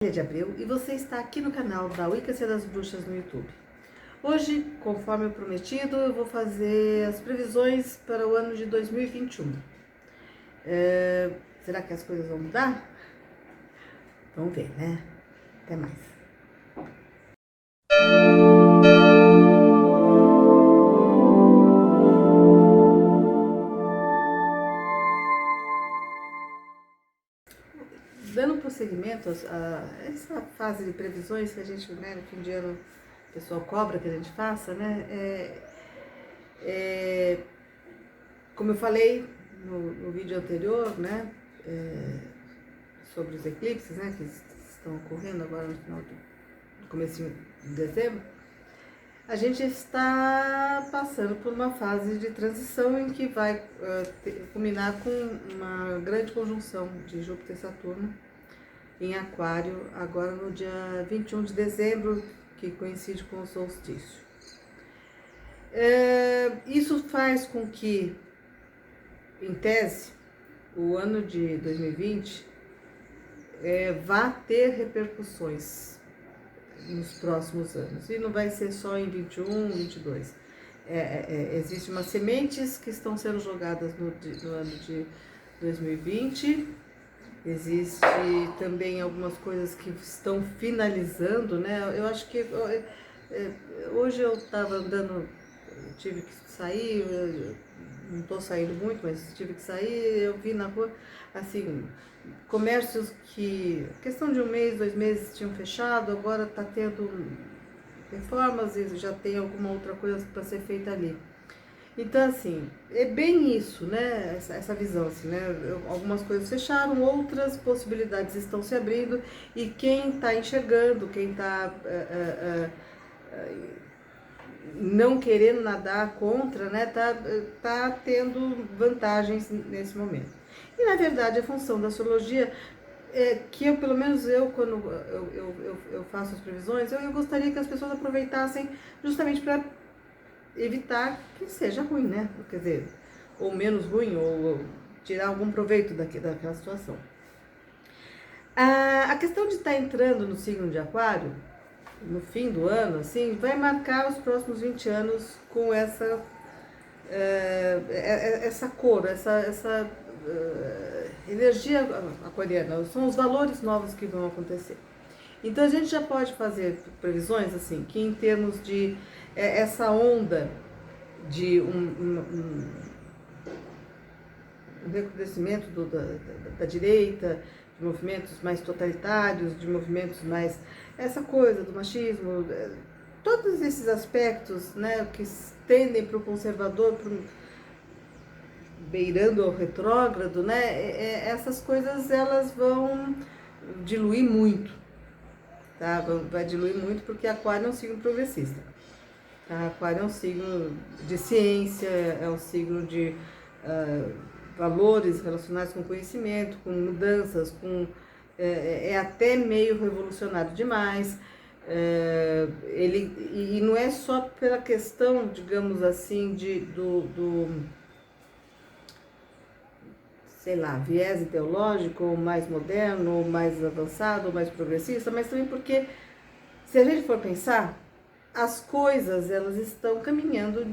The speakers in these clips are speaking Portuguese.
De abril e você está aqui no canal da Wicca das Bruxas no YouTube. Hoje, conforme o prometido, eu vou fazer as previsões para o ano de 2021. Será que as coisas vão mudar? Vamos ver, né? Até mais. Dando prosseguimento a essa fase de previsões que a gente, né, no fim de ano, o pessoal cobra que a gente faça, né? Como eu falei no vídeo anterior, né, sobre os eclipses, né, que estão ocorrendo agora no final do comecinho de dezembro, a gente está passando por uma fase de transição em que vai culminar com uma grande conjunção de Júpiter e Saturno em Aquário, agora no dia 21 de dezembro, que coincide com o solstício. Isso faz com que, em tese, o ano de 2020 vá ter repercussões nos próximos anos. E não vai ser só em 21, 22. Existem umas sementes que estão sendo jogadas no ano de 2020. Existe também algumas coisas que estão finalizando, né? Eu acho que hoje eu estava andando, tive que sair, não estou saindo muito, mas tive que sair, eu vi na rua, assim, comércios que, questão de um mês, 2 meses tinham fechado, agora está tendo reformas e já tem alguma outra coisa para ser feita ali. Então, assim, é bem isso, né, essa visão, assim, né, algumas coisas fecharam, outras possibilidades estão se abrindo, e quem está enxergando, quem está não querendo nadar contra, né, tá tendo vantagens nesse momento. E, na verdade, a função da astrologia que eu, pelo menos quando eu faço as previsões, eu gostaria que as pessoas aproveitassem justamente para evitar que seja ruim, né? Quer dizer, ou menos ruim, ou tirar algum proveito daquela situação. A questão de estar entrando no signo de Aquário, no fim do ano, assim, vai marcar os próximos 20 anos com essa cor, essa energia aquariana. São os valores novos que vão acontecer. Então a gente já pode fazer previsões assim, que em termos de essa onda de um recrudescimento da direita, de movimentos mais totalitários, de movimentos mais, essa coisa do machismo, todos esses aspectos, né, que tendem para o conservador, beirando ao retrógrado, né, essas coisas elas vão diluir muito. Tá? Vai diluir muito porque Aquário é um signo progressista. Tá? Aquário é um signo de ciência, é um signo de valores relacionados com conhecimento, com mudanças, é até meio revolucionário demais. E não é só pela questão, digamos assim, sei lá, viés ideológico, ou mais moderno, ou mais avançado, ou mais progressista, mas também porque, se a gente for pensar, as coisas elas estão caminhando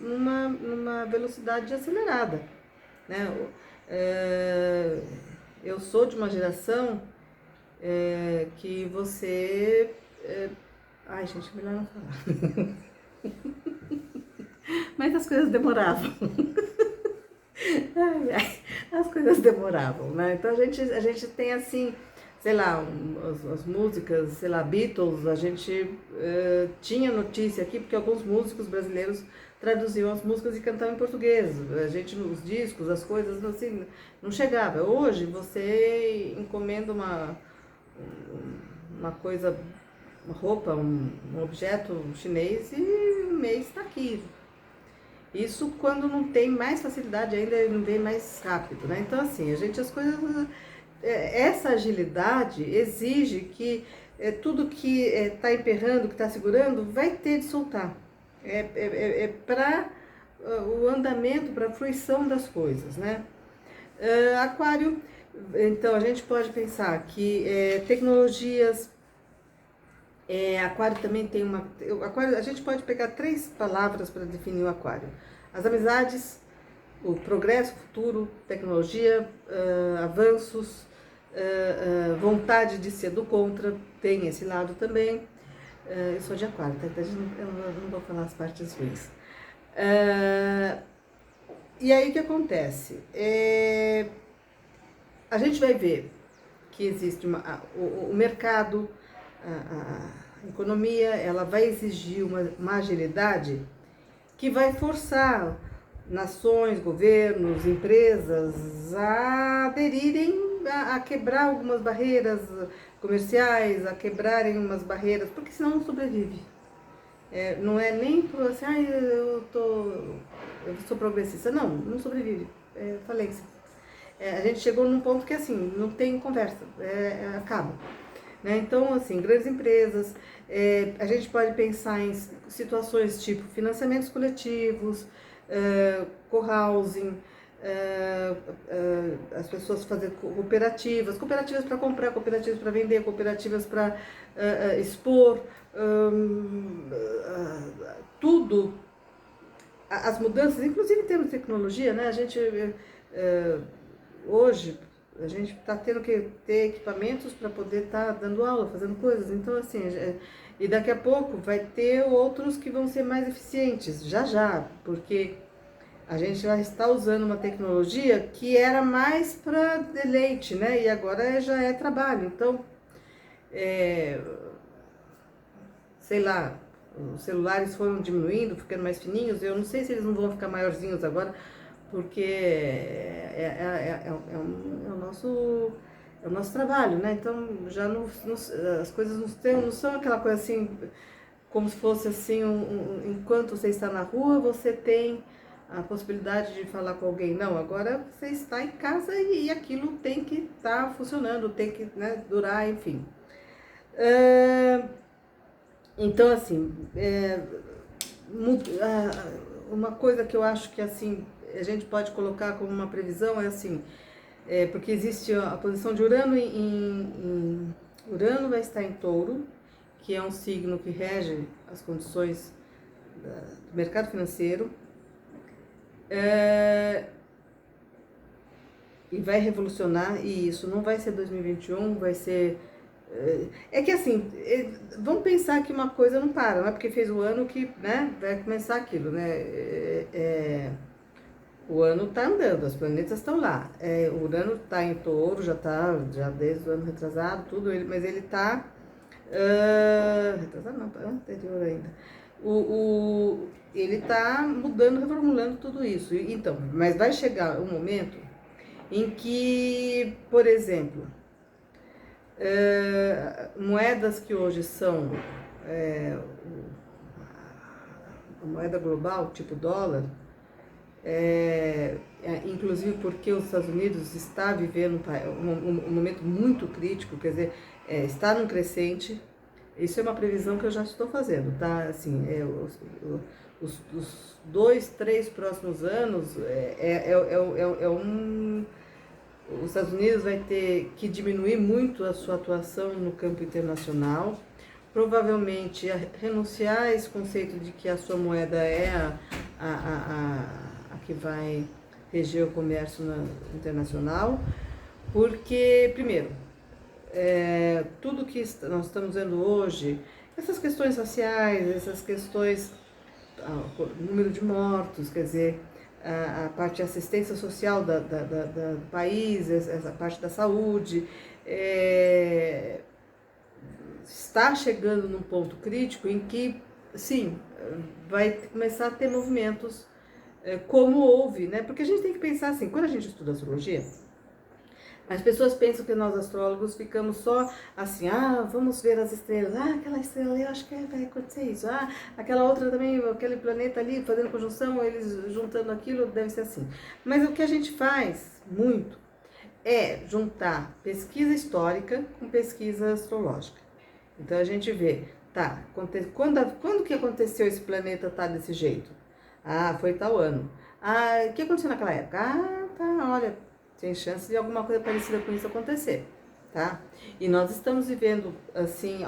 numa velocidade acelerada, né? Eu sou de uma geração que você... ai, gente, melhor não falar. Mas as coisas demoravam. As coisas demoravam, né? Então a gente tem assim, sei lá, as músicas, sei lá, Beatles, a gente tinha notícia aqui, porque alguns músicos brasileiros traduziam as músicas e cantavam em português. A gente, os discos, as coisas, assim, não chegava. Hoje você encomenda uma coisa, uma roupa, um objeto chinês e um mês está aqui. Isso quando não tem mais facilidade ainda, não vem mais rápido, né? Então, assim, as coisas... essa agilidade exige que tudo que está emperrando, que está segurando, vai ter de soltar. Para o andamento, para a fruição das coisas, né? Aquário, Então, a gente pode pensar que tecnologias, aquário também tem uma... Aquário, a gente pode pegar 3 palavras para definir o aquário. As amizades, o progresso, futuro, tecnologia, avanços, vontade de ser do contra, tem esse lado também. Eu sou de aquário, tá? Então eu não vou falar as partes ruins. E aí o que acontece? A gente vai ver que existe o mercado, a economia, ela vai exigir uma agilidade que vai forçar nações, governos, empresas a aderirem, a quebrar algumas barreiras comerciais, a quebrarem umas barreiras, porque senão não sobrevive. Não é nem por assim, eu sou progressista. Não, não sobrevive. Falência. A gente chegou num ponto que assim, não tem conversa, acaba. Né? Então, assim, grandes empresas, a gente pode pensar em situações tipo financiamentos coletivos, co-housing, as pessoas fazendo cooperativas para comprar, cooperativas para vender, cooperativas para expor, tudo, as mudanças, inclusive em termos de tecnologia, né? A gente hoje a gente está tendo que ter equipamentos para poder estar dando aula, fazendo coisas. Então, assim, e daqui a pouco vai ter outros que vão ser mais eficientes, já, porque a gente já está usando uma tecnologia que era mais para deleite, né? E agora já é trabalho. Então, sei lá, os celulares foram diminuindo, ficando mais fininhos. Eu não sei se eles não vão ficar maiorzinhos agora, porque é o nosso trabalho, né? Então já as coisas não são aquela coisa assim, como se fosse assim, enquanto você está na rua, você tem a possibilidade de falar com alguém. Não, agora você está em casa e aquilo tem que estar funcionando, tem que, né, durar, enfim. Então, assim, uma coisa que eu acho que assim a gente pode colocar como uma previsão é assim, porque existe a posição de Urano Urano vai estar em Touro, que é um signo que rege as condições do mercado financeiro, e vai revolucionar, e isso não vai ser 2021, vai ser... É que assim, vamos pensar que uma coisa não para, não é porque fez o ano que, né, vai começar aquilo, né? O ano está andando, os planetas estão lá. O Urano está em Touro, já desde o ano retrasado, tudo, mas ele está... retrasado não, tá anterior ainda. Ele está mudando, reformulando tudo isso. Então, mas vai chegar um momento em que, por exemplo, moedas que hoje são a moeda global, tipo dólar, inclusive porque os Estados Unidos está vivendo um momento muito crítico, quer dizer, está num crescente. Isso é uma previsão que eu já estou fazendo, tá? Assim, os 2, 3 próximos anos os Estados Unidos vai ter que diminuir muito a sua atuação no campo internacional, provavelmente renunciar a esse conceito de que a sua moeda é a que vai reger o comércio internacional, porque, primeiro, tudo que nós estamos vendo hoje, essas questões raciais, essas questões, número de mortos, quer dizer, a parte de assistência social do país, essa parte da saúde, está chegando num ponto crítico em que, sim, vai começar a ter movimentos como houve, né? Porque a gente tem que pensar assim, quando a gente estuda astrologia, as pessoas pensam que nós astrólogos ficamos só assim, vamos ver as estrelas, aquela estrela ali, eu acho que vai acontecer isso, aquela outra também, aquele planeta ali fazendo conjunção, eles juntando aquilo, deve ser assim. Mas o que a gente faz muito é juntar pesquisa histórica com pesquisa astrológica. Então a gente vê, quando que aconteceu esse planeta desse jeito? Foi tal ano. O que aconteceu naquela época? Olha, tem chance de alguma coisa parecida com isso acontecer, tá? E nós estamos vivendo, assim,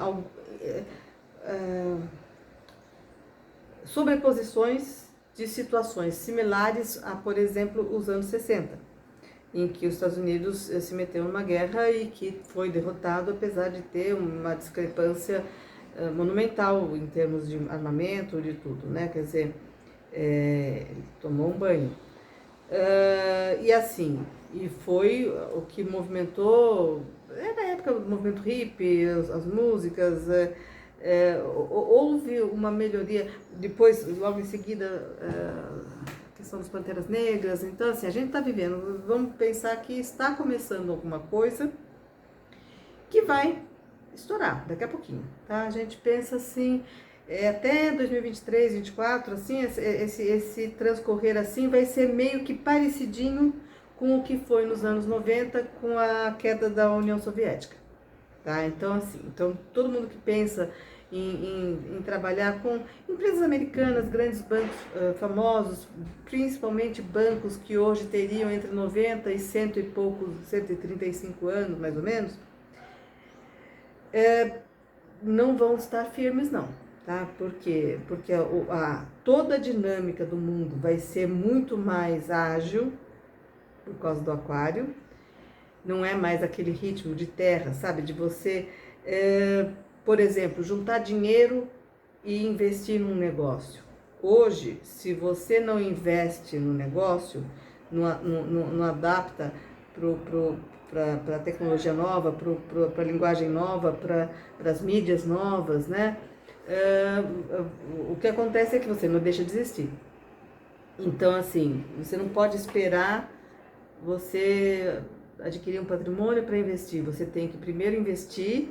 sobreposições de situações similares a, por exemplo, os anos 60, em que os Estados Unidos se meteu numa guerra e que foi derrotado, apesar de ter uma discrepância monumental em termos de armamento, de tudo, né? Quer dizer, tomou um banho. E assim, e foi o que movimentou, na época do movimento hippie, as músicas, houve uma melhoria, depois, logo em seguida, a questão das Panteras Negras. Então, assim, a gente está vivendo, vamos pensar que está começando alguma coisa que vai estourar daqui a pouquinho, tá? A gente pensa assim, até 2023, 2024, assim, esse transcorrer assim vai ser meio que parecidinho com o que foi nos anos 90 com a queda da União Soviética, tá? Então, assim, todo mundo que pensa em trabalhar com empresas americanas, grandes bancos famosos, principalmente bancos que hoje teriam entre 90 e 100 e poucos, 135 anos, mais ou menos, não vão estar firmes, não, tá? Por quê? Porque toda a dinâmica do mundo vai ser muito mais ágil por causa do aquário. Não é mais aquele ritmo de terra, sabe? De você, por exemplo, juntar dinheiro e investir num negócio. Hoje, se você não investe no negócio, não adapta para a tecnologia nova, para a linguagem nova, para as mídias novas, né? O que acontece é que você não deixa de existir. Então, assim, você não pode esperar você adquirir um patrimônio para investir. Você tem que primeiro investir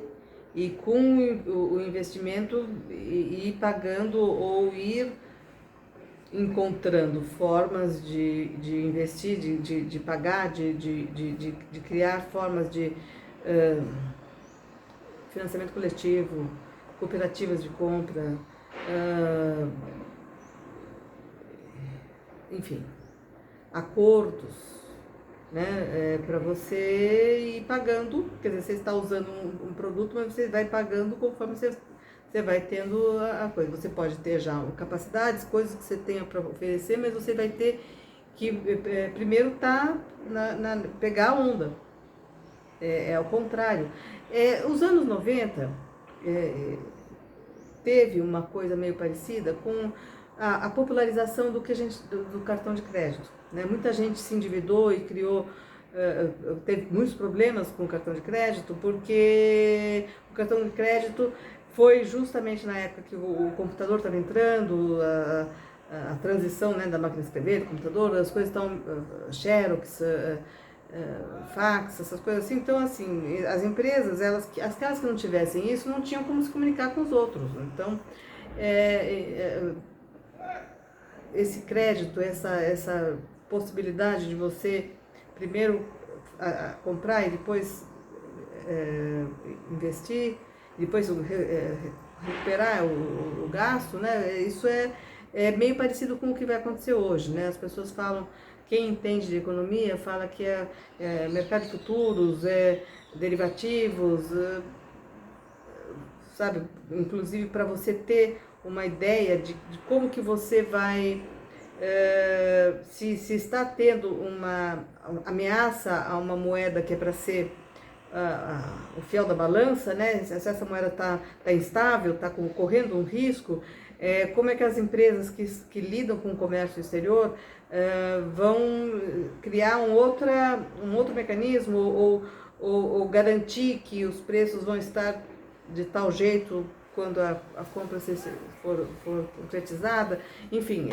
e com o investimento ir pagando ou ir encontrando formas de investir, de pagar, de criar formas de financiamento coletivo, cooperativas de compra, enfim, acordos, né, para você ir pagando. Quer dizer, você está usando um produto, mas você vai pagando conforme você vai tendo a coisa. Você pode ter já capacidades, coisas que você tenha para oferecer, mas você vai ter que primeiro pegar a onda. Ao contrário. Os anos 90 teve uma coisa meio parecida com a popularização do cartão de crédito, né? Muita gente se endividou e teve muitos problemas com o cartão de crédito, porque o cartão de crédito foi justamente na época que o computador estava entrando, a transição, né, da máquina de escrever, do computador, as coisas estão, xerox, fax, essas coisas assim. Então, assim, as empresas, aquelas que não tivessem isso, não tinham como se comunicar com os outros. Então, esse crédito, essa possibilidade de você primeiro comprar e depois investir, depois recuperar o gasto, né? Isso é meio parecido com o que vai acontecer hoje, né? As pessoas falam, quem entende de economia fala que mercado de futuros, derivativos, sabe? Inclusive para você ter uma ideia de como que você vai, se está tendo uma ameaça a uma moeda que é para ser o fiel da balança, né? Se essa moeda está instável, está correndo um risco, como é que as empresas que lidam com o comércio exterior vão criar um outro mecanismo ou garantir que os preços vão estar de tal jeito quando a compra for concretizada. Enfim,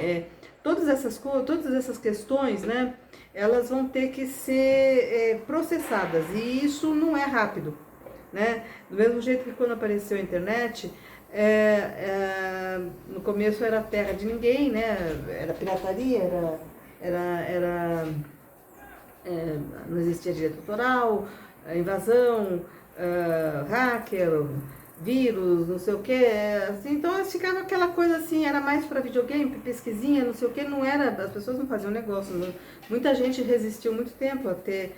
todas essas questões, né, elas vão ter que ser processadas, e isso não é rápido, né? Do mesmo jeito que quando apareceu a internet, no começo era terra de ninguém, né? Era pirataria, não existia direito autoral, invasão, hacker, vírus, não sei o que, assim, então ficava aquela coisa assim, era mais para videogame, pesquisinha, não sei o que, não era, as pessoas não faziam negócio, muita gente resistiu muito tempo a ter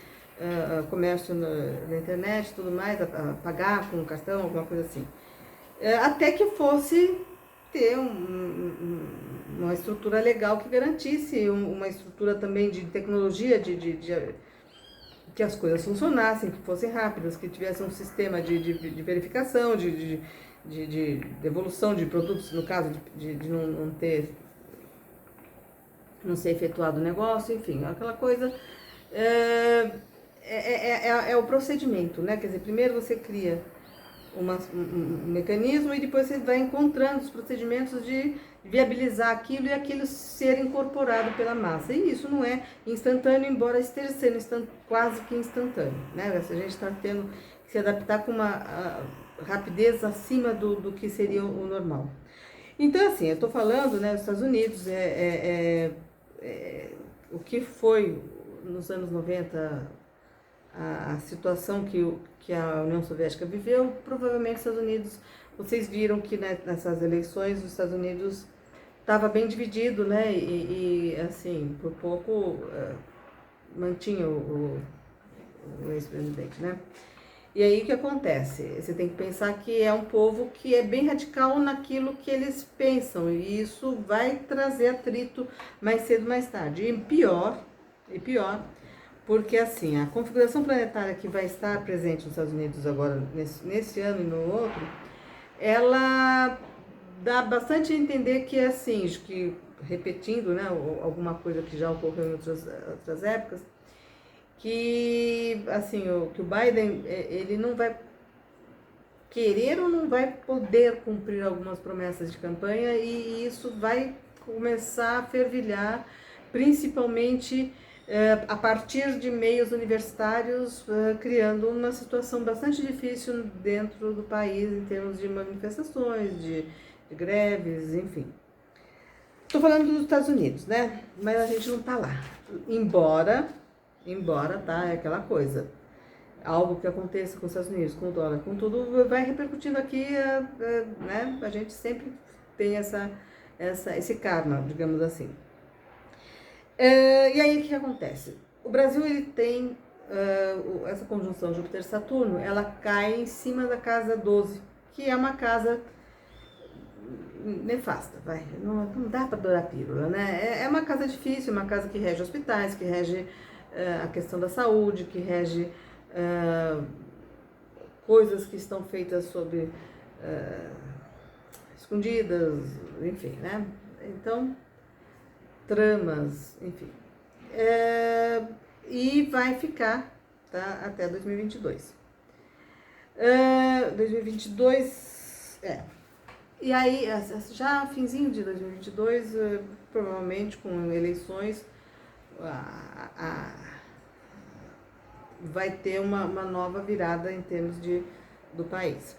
comércio na internet e tudo mais, a pagar com cartão, alguma coisa assim. Até que fosse ter uma estrutura legal que garantisse uma estrutura também de tecnologia, que as coisas funcionassem, que fossem rápidas, que tivesse um sistema de verificação, de devolução de produtos, no caso de não ser efetuado o negócio, enfim, aquela coisa. É o procedimento, né? Quer dizer, primeiro você cria um mecanismo e depois você vai encontrando os procedimentos de viabilizar aquilo e aquilo ser incorporado pela massa. E isso não é instantâneo, embora esteja sendo quase que instantâneo, né? A gente está tendo que se adaptar com uma rapidez acima do que seria o normal. Então, assim, eu estou falando, né, os Estados Unidos, o que foi nos anos 90 a situação que a União Soviética viveu, provavelmente os Estados Unidos, vocês viram que nessas eleições os Estados Unidos estava bem dividido, né, e assim, por pouco mantinha o ex-presidente, né. E aí o que acontece? Você tem que pensar que é um povo que é bem radical naquilo que eles pensam, e isso vai trazer atrito mais cedo ou mais tarde. E pior, porque assim, a configuração planetária que vai estar presente nos Estados Unidos agora, nesse ano e no outro, ela dá bastante a entender que é assim, que repetindo, né, alguma coisa que já ocorreu em outras épocas, que assim, que o Biden, ele não vai querer ou não vai poder cumprir algumas promessas de campanha, e isso vai começar a fervilhar, principalmente a partir de meios universitários, criando uma situação bastante difícil dentro do país em termos de manifestações, de greves, enfim. Estou falando dos Estados Unidos, né? Mas a gente não está lá. Embora, tá, é aquela coisa. Algo que aconteça com os Estados Unidos, com o dólar, com tudo, vai repercutindo aqui, né? A gente sempre tem esse karma, digamos assim. E aí o que acontece? O Brasil, ele tem essa conjunção Júpiter-Saturno, ela cai em cima da casa 12, que é uma casa nefasta, não dá para adorar a pílula, né? É uma casa difícil, uma casa que rege hospitais, que rege a questão da saúde, que rege coisas que estão feitas sobre escondidas, enfim, né? Então, tramas, enfim. E vai ficar, tá, até 2022. 2022, E aí, já finzinho de 2022, provavelmente com eleições, vai ter uma nova virada em termos do país.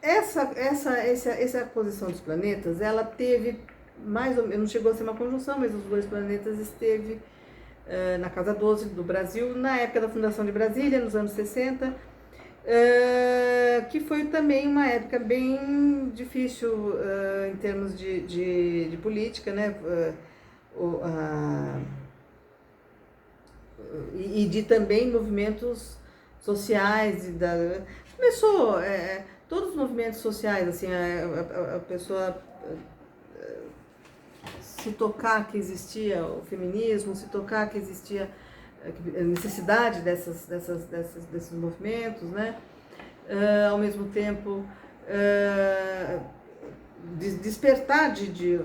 Essa posição dos planetas, ela teve mais ou menos, não chegou a ser uma conjunção, mas os dois planetas esteve na casa 12 do Brasil, na época da fundação de Brasília, nos anos 60, que foi também uma época bem difícil em termos de política, né? E de também movimentos sociais. Começou todos os movimentos sociais, assim, a pessoa se tocar que existia o feminismo, se tocar que existia a necessidade desses movimentos, né? Ao mesmo tempo, despertar de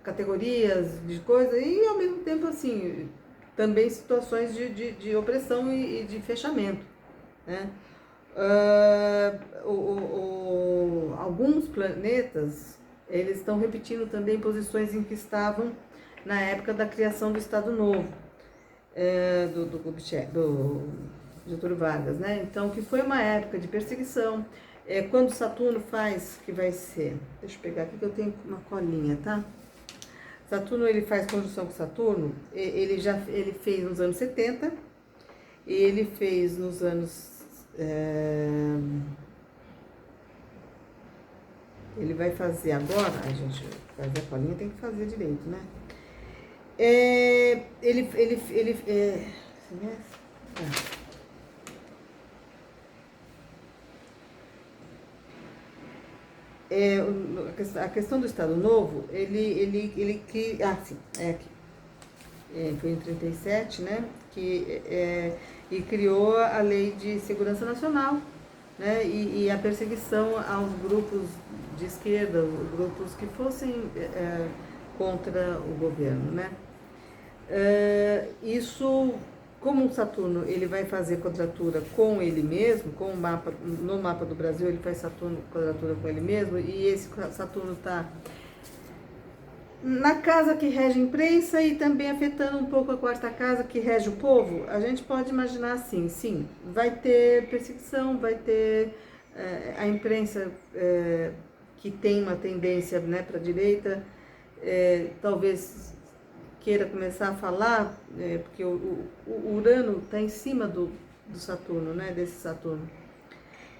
categorias, de coisas, e ao mesmo tempo, assim, também situações de opressão e de fechamento, né? Alguns planetas, eles estão repetindo também posições em que estavam na época da criação do Estado Novo, do Getúlio Vargas, né? Então, que foi uma época de perseguição. Quando Saturno faz, que vai ser, deixa eu pegar aqui que eu tenho uma colinha, tá? Saturno, ele faz conjunção com Saturno, ele fez nos anos 70, e ele fez nos anos É, ele vai fazer agora, a gente fazer a colinha tem que fazer direito, né? A questão do Estado Novo, ele cria, sim, é aqui. Foi em 37, né? E criou a Lei de Segurança Nacional, né? E a perseguição aos grupos de esquerda, grupos que fossem contra o governo, né? Isso, como o Saturno ele vai fazer quadratura com ele mesmo, com o mapa, no mapa do Brasil ele faz Saturno quadratura com ele mesmo, e esse Saturno está na casa que rege a imprensa e também afetando um pouco a quarta casa que rege o povo, a gente pode imaginar assim, sim, vai ter perseguição, vai ter a imprensa que tem uma tendência, né, para a direita, talvez queira começar a falar, porque o Urano está em cima do Saturno, né, desse Saturno.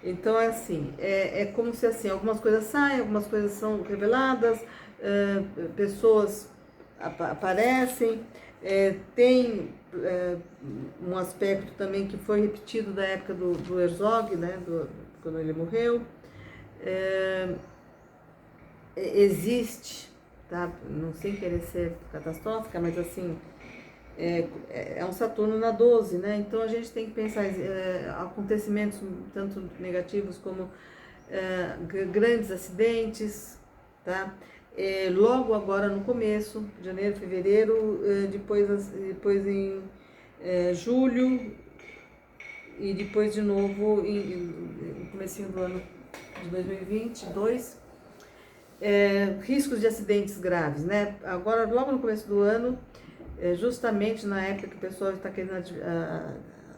Então é assim, é como se assim, algumas coisas saem, algumas coisas são reveladas, pessoas aparecem, tem um aspecto também que foi repetido da época do Herzog, né, quando ele morreu. Existe, tá? Não sem querer ser catastrófica, mas assim, é um Saturno na 12, né? Então a gente tem que pensar acontecimentos tanto negativos como grandes acidentes, tá? Logo agora no começo, janeiro, fevereiro, depois em julho e depois de novo no comecinho do ano de 2022. Riscos de acidentes graves, né? Agora, logo no começo do ano, justamente na época que o pessoal está querendo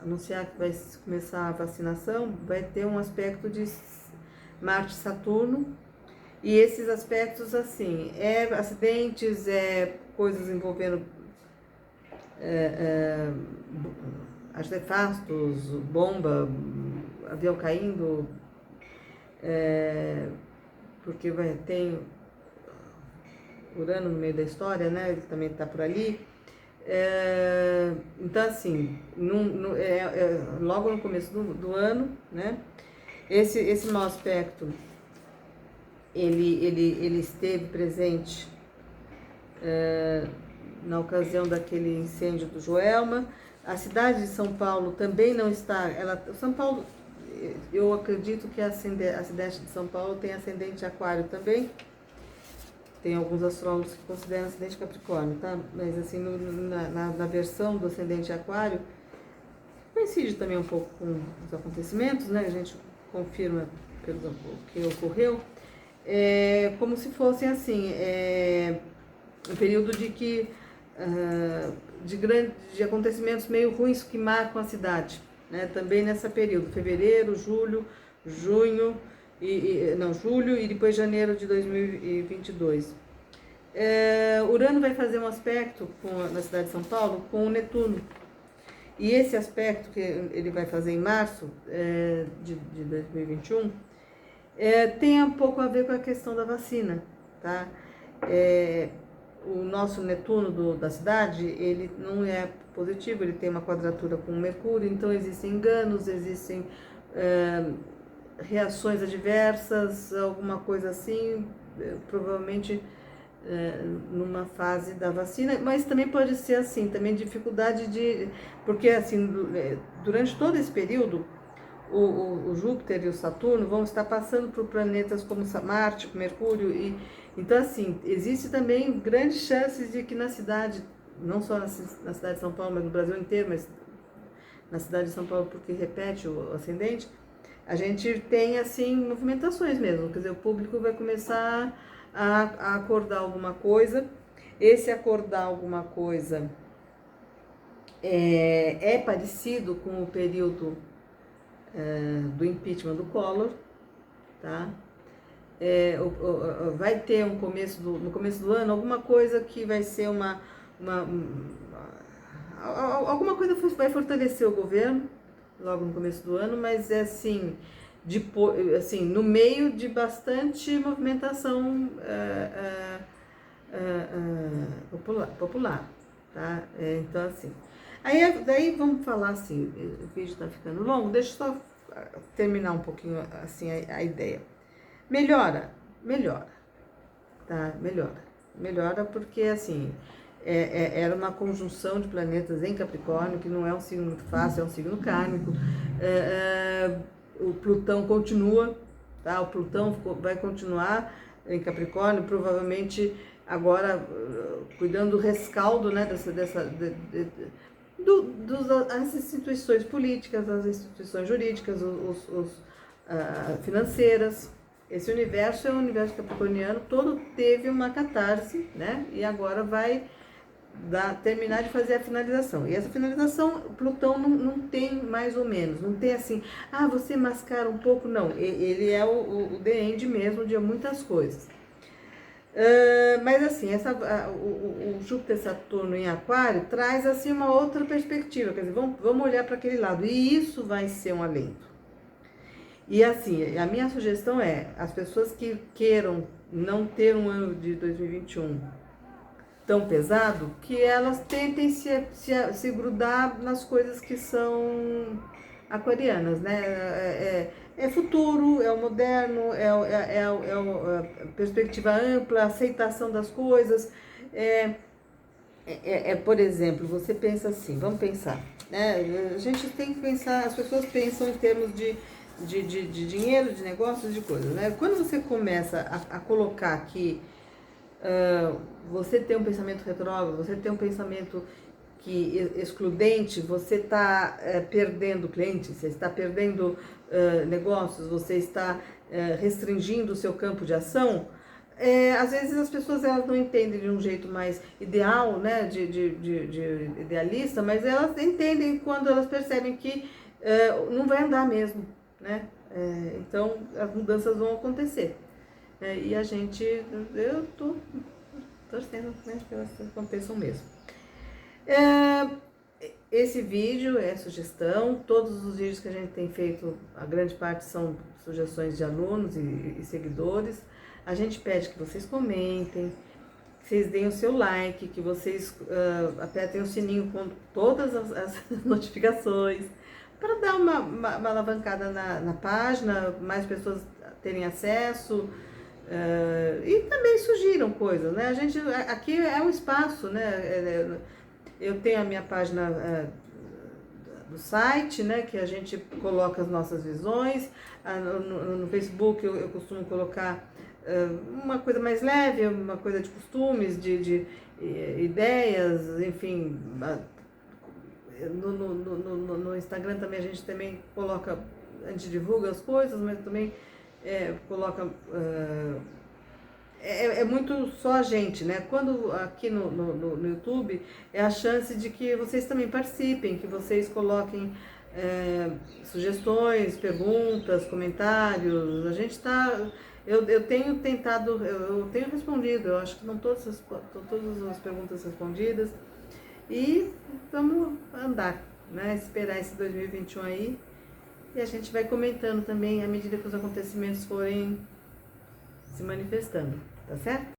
anunciar que vai começar a vacinação, vai ter um aspecto de Marte e Saturno, e esses aspectos, assim, acidentes, coisas envolvendo artefatos, bomba, avião caindo, porque tem Urano no meio da história, né? Ele também está por ali. Então, assim, logo no começo do ano, né? Esse mau aspecto, ele esteve presente na ocasião daquele incêndio do Joelma. A cidade de São Paulo também não está... São Paulo, eu acredito que a cidade de São Paulo tem ascendente aquário também. Tem alguns astrólogos que consideram ascendente Capricórnio, tá? Mas assim, na versão do ascendente aquário, coincide também um pouco com os acontecimentos, né? A gente confirma o que ocorreu. Como se fossem assim, um período de acontecimentos meio ruins que marcam a cidade, né? Também nesse período, fevereiro, julho, junho, julho e depois janeiro de 2022. Urano vai fazer um aspecto na cidade de São Paulo com o Netuno. E esse aspecto que ele vai fazer em março de 2021 tem um pouco a ver com a questão da vacina, tá? O nosso Netuno da cidade, ele não é positivo, ele tem uma quadratura com Mercúrio, então existem enganos, existem reações adversas, alguma coisa assim, provavelmente numa fase da vacina, mas também pode ser assim, também dificuldade porque assim, durante todo esse período, o Júpiter e o Saturno vão estar passando por planetas como Marte, Mercúrio, então assim, existe também grandes chances de que na cidade, não só na cidade de São Paulo, mas no Brasil inteiro, mas na cidade de São Paulo porque repete o ascendente, a gente tem assim movimentações mesmo, quer dizer, o público vai começar a acordar alguma coisa. Esse acordar alguma coisa é parecido com o período do impeachment do Collor, tá? Vai ter no começo do ano alguma coisa que vai ser alguma coisa vai fortalecer o governo, logo no começo do ano, mas é assim, assim no meio de bastante movimentação popular, tá? Então, assim, aí daí vamos falar assim, o vídeo está ficando longo, deixa eu só terminar um pouquinho assim a ideia. Melhora, tá? Melhora porque assim era uma conjunção de planetas em Capricórnio, que não é um signo muito fácil, é um signo kármico. O Plutão continua, tá? O Plutão vai continuar em Capricórnio, provavelmente agora cuidando do rescaldo, né, das instituições políticas, das instituições jurídicas, financeiras. Esse universo é um universo capricorniano, todo teve uma catarse, né? E agora vai terminar de fazer a finalização. E essa finalização, Plutão não tem mais ou menos, não tem assim, você mascara um pouco, não. Ele é o the end mesmo de muitas coisas. Mas assim, o Júpiter Saturno em Aquário traz assim uma outra perspectiva, quer dizer, vamos olhar para aquele lado, e isso vai ser um alento. E assim, a minha sugestão é, as pessoas que queiram não ter um ano de 2021 tão pesado, que elas tentem se grudar nas coisas que são aquarianas, né? É futuro, é o moderno, é a perspectiva ampla, a aceitação das coisas. Por exemplo, você pensa assim, vamos pensar, né? A gente tem que pensar, as pessoas pensam em termos de dinheiro, de negócios, de coisas, né? Quando você começa a colocar que você tem um pensamento retrógrado, você tem um pensamento excludente, você está perdendo clientes, você está perdendo negócios, você está restringindo o seu campo de ação. Às vezes as pessoas elas não entendem de um jeito mais ideal, né, de idealista, mas elas entendem quando elas percebem que não vai andar mesmo, né? Então as mudanças vão acontecer. E eu tô torcendo, né, que elas aconteçam mesmo. Esse vídeo é sugestão, todos os vídeos que a gente tem feito, a grande parte são sugestões de alunos e seguidores. A gente pede que vocês comentem, que vocês deem o seu like, que vocês apertem o sininho com todas as notificações, para dar uma alavancada na página, mais pessoas terem acesso. E também surgiram coisas, né? Aqui é um espaço, né? Eu tenho a minha página do site, né? Que a gente coloca as nossas visões. No Facebook eu costumo colocar uma coisa mais leve, uma coisa de costumes, de ideias, enfim. No Instagram também a gente também coloca, a gente divulga as coisas, mas também coloca... É muito só a gente, né? Quando aqui no YouTube é a chance de que vocês também participem, que vocês coloquem sugestões, perguntas, comentários. A gente está... Eu tenho tentado, eu tenho respondido, eu acho que não todas as perguntas respondidas. E vamos andar, né? Esperar esse 2021 aí. E a gente vai comentando também à medida que os acontecimentos forem se manifestando, tá certo?